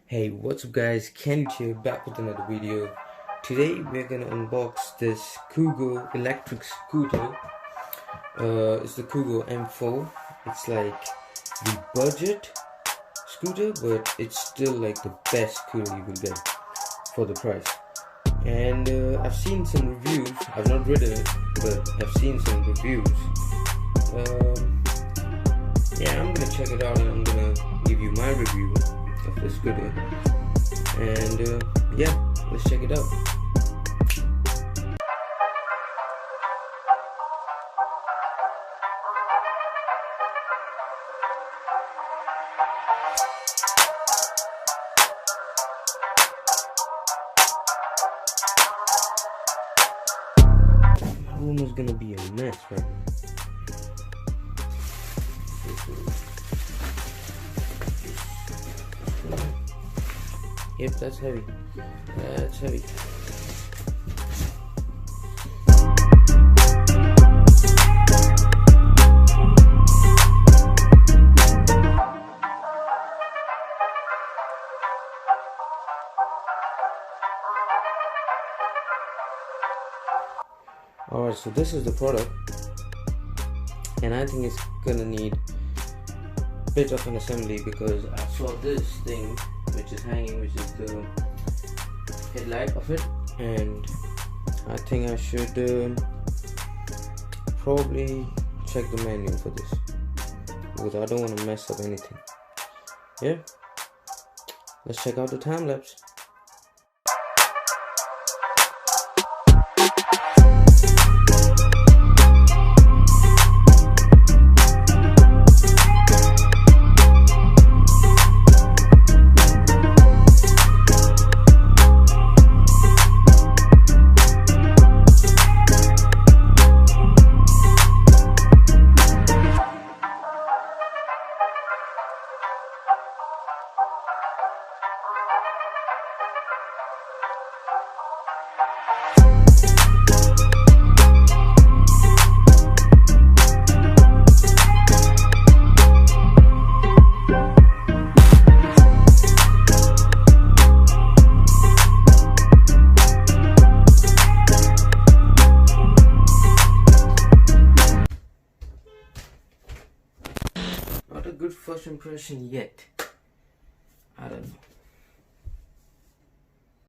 Hey, what's up guys, Kenny here, back with another video. Today we're gonna unbox this Kugoo electric scooter. It's the Kugoo M4. It's like the budget scooter, but it's still like the best scooter you will get for the price. And I've seen some reviews. I've not ridden it, but I've seen some reviews. Yeah, I'm gonna check it out and I'm gonna give you my review of the scooter. And yeah, let's check it out. My room is gonna be a mess right now. Yep, that's heavy. That's heavy. Alright, so this is the product, and I think it's gonna need a bit of an assembly because I saw this thing which is hanging, which is the headlight of it, and I think I should probably check the manual for this because I don't want to mess up anything. Yeah, let's check out the time lapse. Not a good first impression yet. I don't know.